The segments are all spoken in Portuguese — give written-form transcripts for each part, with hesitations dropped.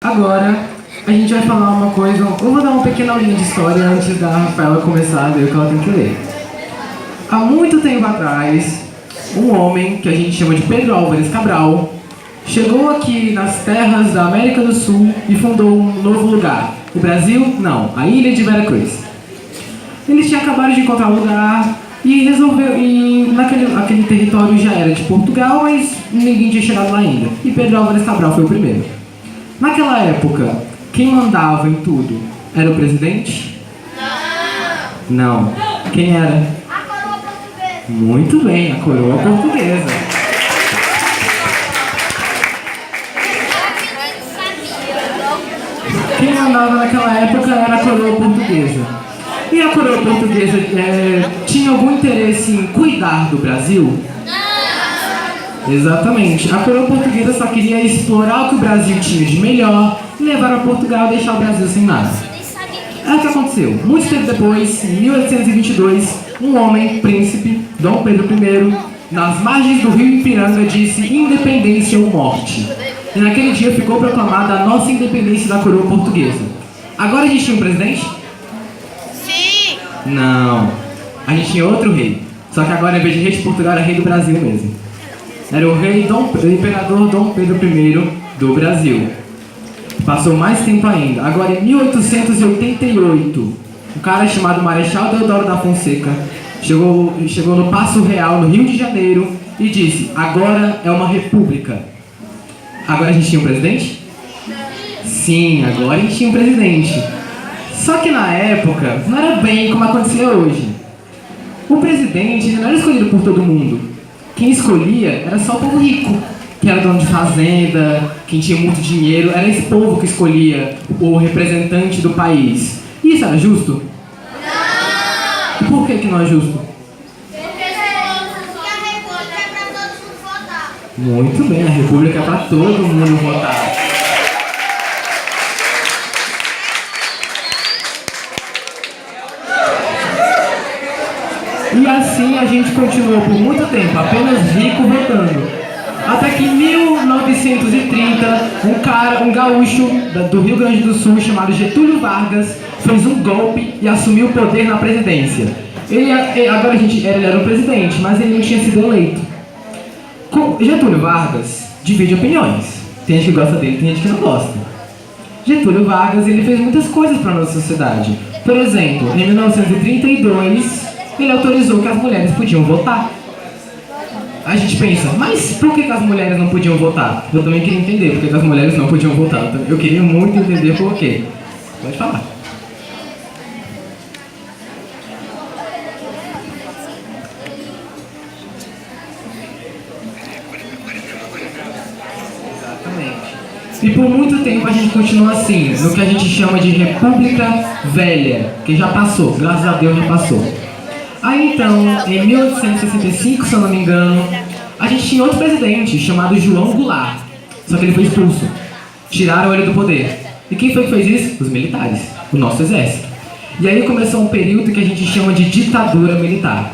Agora, a gente vai falar uma coisa, eu vou dar uma pequena aulinha de história antes da Rafaela começar a ver o que ela tem que ler. Há muito tempo atrás, um homem, que a gente chama de Pedro Álvares Cabral, chegou aqui nas terras da América do Sul e fundou um novo lugar. O Brasil? Não, a ilha de Veracruz. Eles tinham acabado de encontrar um lugar e resolveu, aquele território já era de Portugal, mas ninguém tinha chegado lá ainda. E Pedro Álvares Cabral foi o primeiro. Naquela época, quem mandava em tudo era o presidente? Não. Quem era? A coroa portuguesa. Muito bem, a coroa portuguesa. Quem mandava naquela época era a coroa portuguesa. E a coroa portuguesa tinha algum interesse em cuidar do Brasil? Exatamente. A coroa portuguesa só queria explorar o que o Brasil tinha de melhor, levar a Portugal e deixar o Brasil sem nada. É o que aconteceu. Muito tempo depois, em 1822, um homem, príncipe, Dom Pedro I, nas margens do rio Ipiranga, disse independência ou morte. E naquele dia ficou proclamada a nossa independência da coroa portuguesa. Agora a gente tinha um presidente? Sim. Não. A gente tinha outro rei. Só que agora, em vez de rei de Portugal, era rei do Brasil mesmo. Era o imperador Dom Pedro I do Brasil. Passou mais tempo ainda. Agora, em 1888, um cara chamado Marechal Deodoro da Fonseca chegou no Paço Real, no Rio de Janeiro, e disse: agora é uma república. Agora a gente tinha um presidente? Sim, agora a gente tinha um presidente. Só que na época, não era bem como acontecia hoje. O presidente não era escolhido por todo mundo. Quem escolhia era só o povo rico, que era dono de fazenda, quem tinha muito dinheiro. Era esse povo que escolhia o representante do país. E isso era justo? Não! E por que não é justo? Porque a república é para todos votar. Muito bem, a república é para todo mundo votar. E assim a gente continuou por muito tempo, apenas rico votando. Até que em 1930, um gaúcho do Rio Grande do Sul, chamado Getúlio Vargas, fez um golpe e assumiu o poder na presidência. Ele era o presidente, mas ele não tinha sido eleito. Getúlio Vargas divide opiniões. Tem gente que gosta dele, tem gente que não gosta. Getúlio Vargas, ele fez muitas coisas para a nossa sociedade. Por exemplo, em 1932, ele autorizou que as mulheres podiam votar. A gente pensa, mas por que as mulheres não podiam votar? Eu também queria entender por que as mulheres não podiam votar. Eu queria muito entender por quê. Pode falar. Exatamente. E por muito tempo a gente continua assim, no que a gente chama de República Velha, que já passou, graças a Deus já passou. Aí então, em 1865, se eu não me engano, a gente tinha outro presidente chamado João Goulart. Só que ele foi expulso. Tiraram ele do poder. E quem foi que fez isso? Os militares, o nosso exército. E aí começou um período que a gente chama de ditadura militar.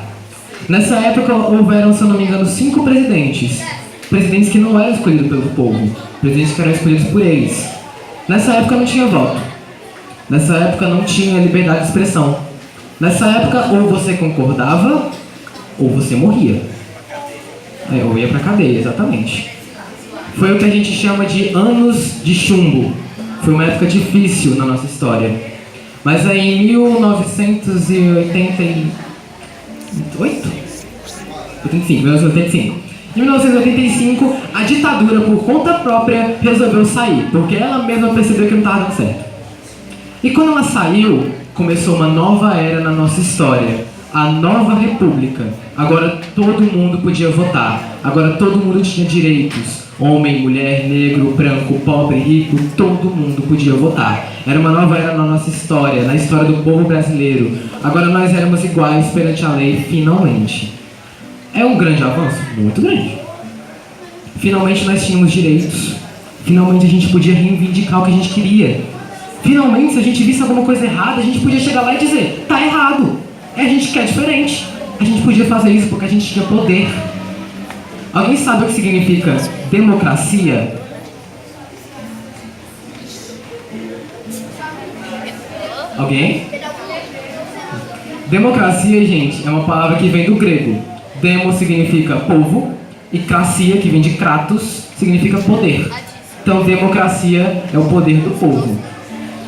Nessa época houveram, se eu não me engano, 5 presidentes. Presidentes que não eram escolhidos pelo povo. Presidentes que eram escolhidos por eles. Nessa época não tinha voto. Nessa época não tinha liberdade de expressão. Nessa época, ou você concordava, ou você morria. Ou ia pra cadeia, exatamente. Foi o que a gente chama de anos de chumbo. Foi uma época difícil na nossa história. Mas aí em 1985, em 1985, a ditadura, por conta própria, resolveu sair, porque ela mesma percebeu que não estava dando certo. E quando ela saiu, começou uma nova era na nossa história, a nova república. Agora todo mundo podia votar, agora todo mundo tinha direitos. Homem, mulher, negro, branco, pobre, rico, todo mundo podia votar. Era uma nova era na nossa história, na história do povo brasileiro. Agora nós éramos iguais perante a lei, finalmente. É um grande avanço? Muito grande. Finalmente nós tínhamos direitos. Finalmente a gente podia reivindicar o que a gente queria. Finalmente, se a gente visse alguma coisa errada, a gente podia chegar lá e dizer: tá errado, a gente quer diferente. A gente podia fazer isso porque a gente tinha poder. Alguém sabe o que significa democracia? Alguém? Democracia, gente, é uma palavra que vem do grego. Demo significa povo e cracia, que vem de kratos, significa poder. Então, democracia é o poder do povo.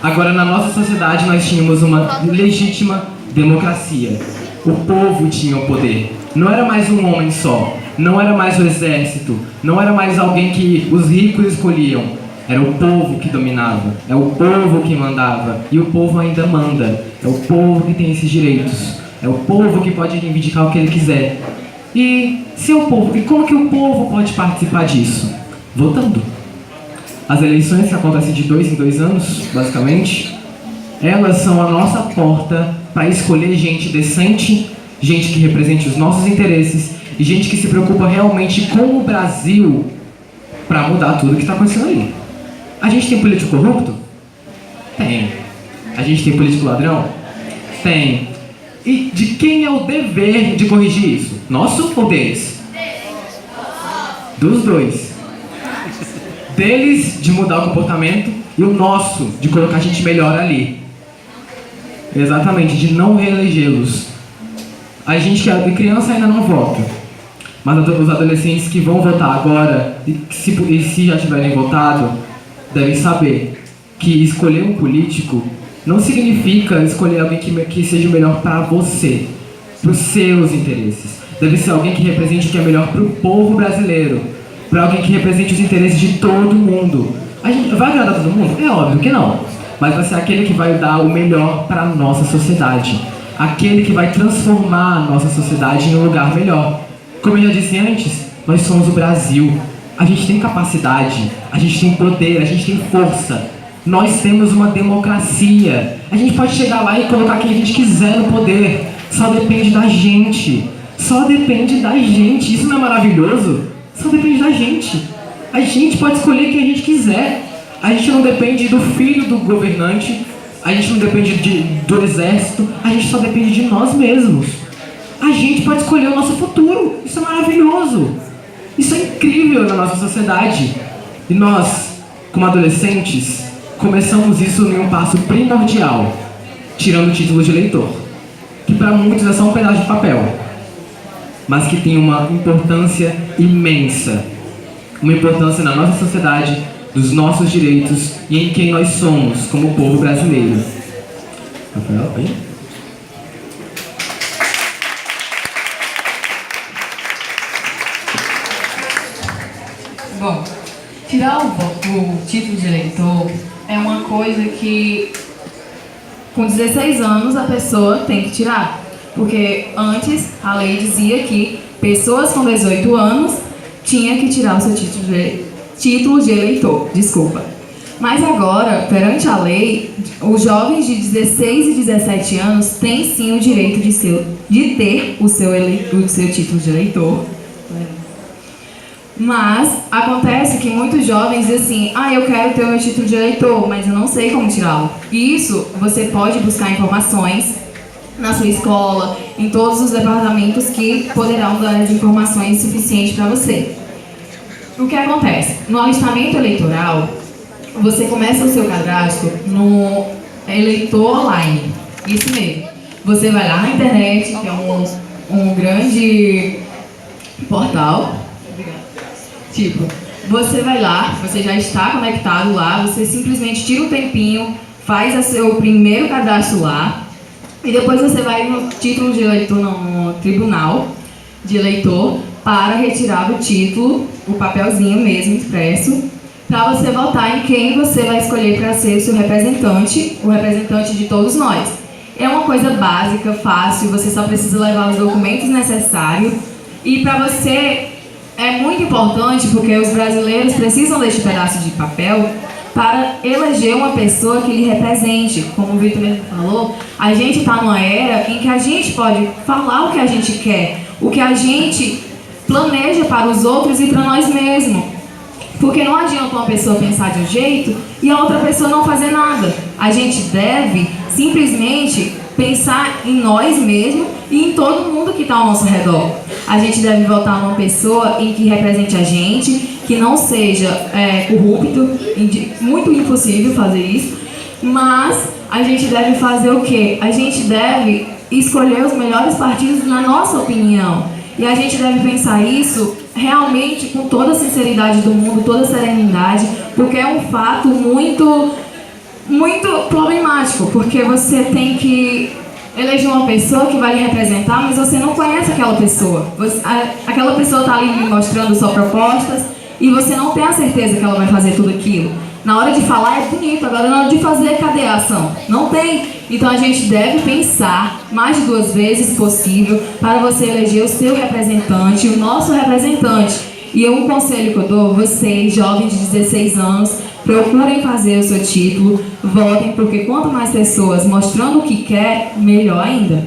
Agora, na nossa sociedade, nós tínhamos uma legítima democracia. O povo tinha o poder. Não era mais um homem só. Não era mais o exército. Não era mais alguém que os ricos escolhiam. Era o povo que dominava. É o povo que mandava. E o povo ainda manda. É o povo que tem esses direitos. É o povo que pode reivindicar o que ele quiser. E como que o povo pode participar disso? Votando. As eleições que acontecem de 2 em 2 anos, basicamente, elas são a nossa porta para escolher gente decente, gente que represente os nossos interesses e gente que se preocupa realmente com o Brasil para mudar tudo que está acontecendo ali. A gente tem político corrupto? Tem. A gente tem político ladrão? Tem. E de quem é o dever de corrigir isso? Nosso ou deles? Dos dois. Deles de mudar o comportamento e o nosso de colocar a gente melhor ali. Exatamente, de não reelegê-los. A gente que é criança ainda não vota, mas os adolescentes que vão votar agora e se já tiverem votado devem saber que escolher um político não significa escolher alguém que seja o melhor para você, para os seus interesses. Deve ser alguém que represente o que é melhor para o povo brasileiro, para alguém que represente os interesses de todo mundo. A gente vai agradar todo mundo? É óbvio que não. Mas vai ser aquele que vai dar o melhor para a nossa sociedade. Aquele que vai transformar a nossa sociedade em um lugar melhor. Como eu já disse antes, nós somos o Brasil. A gente tem capacidade, a gente tem poder, a gente tem força. Nós temos uma democracia. A gente pode chegar lá e colocar quem a gente quiser no poder. Só depende da gente. Só depende da gente. Isso não é maravilhoso? Só depende da gente. A gente pode escolher quem a gente quiser. A gente não depende do filho do governante. A gente não depende do exército. A gente só depende de nós mesmos. A gente pode escolher o nosso futuro. Isso é maravilhoso. Isso é incrível na nossa sociedade. E nós, como adolescentes, começamos isso em um passo primordial, tirando o título de eleitor, que para muitos é só um pedaço de papel, mas que tem uma importância imensa, uma importância na nossa sociedade, dos nossos direitos e em quem nós somos como povo brasileiro. Rafael, aí? Bom, tirar o título de eleitor é uma coisa que com 16 anos a pessoa tem que tirar. Porque antes a lei dizia que pessoas com 18 anos tinham que tirar o seu título de eleitor. Mas agora, perante a lei, os jovens de 16 e 17 anos têm sim o direito de ter o seu título de eleitor. Mas acontece que muitos jovens dizem assim: eu quero ter o meu título de eleitor, mas eu não sei como tirá-lo. E isso você pode buscar informações na sua escola, em todos os departamentos que poderão dar as informações suficientes para você. O que acontece? No alistamento eleitoral, você começa o seu cadastro no eleitor online. Isso mesmo. Você vai lá na internet, que é um grande portal. Tipo, você vai lá, você já está conectado lá, você simplesmente tira um tempinho, faz o seu primeiro cadastro lá, e depois você vai no título de eleitor, no tribunal de eleitor, para retirar o título, o papelzinho mesmo impresso, para você votar em quem você vai escolher para ser o seu representante, o representante de todos nós. É uma coisa básica, fácil, você só precisa levar os documentos necessários, e para você é muito importante porque os brasileiros precisam deste pedaço de papel para eleger uma pessoa que lhe represente. Como o Vitor mesmo falou, a gente está numa era em que a gente pode falar o que a gente quer, o que a gente planeja para os outros e para nós mesmos. Porque não adianta uma pessoa pensar de um jeito e a outra pessoa não fazer nada. A gente deve simplesmente pensar em nós mesmos e em todo mundo que está ao nosso redor. A gente deve votar numa pessoa em que represente a gente, que não seja corrupto, muito impossível fazer isso, mas a gente deve fazer o quê? A gente deve escolher os melhores partidos na nossa opinião. E a gente deve pensar isso realmente com toda a sinceridade do mundo, toda a serenidade, porque é um fato muito problemático, porque você tem que eleger uma pessoa que vai lhe representar, mas você não conhece aquela pessoa. Aquela pessoa está ali lhe mostrando só propostas e você não tem a certeza que ela vai fazer tudo aquilo. Na hora de falar é bonito, agora na hora de fazer, cadê a ação? Não tem. Então a gente deve pensar mais de 2 vezes possível para você eleger o seu representante, o nosso representante. E um conselho que eu dou, vocês, jovens de 16 anos, procurem fazer o seu título, votem, porque quanto mais pessoas mostrando o que quer, melhor ainda.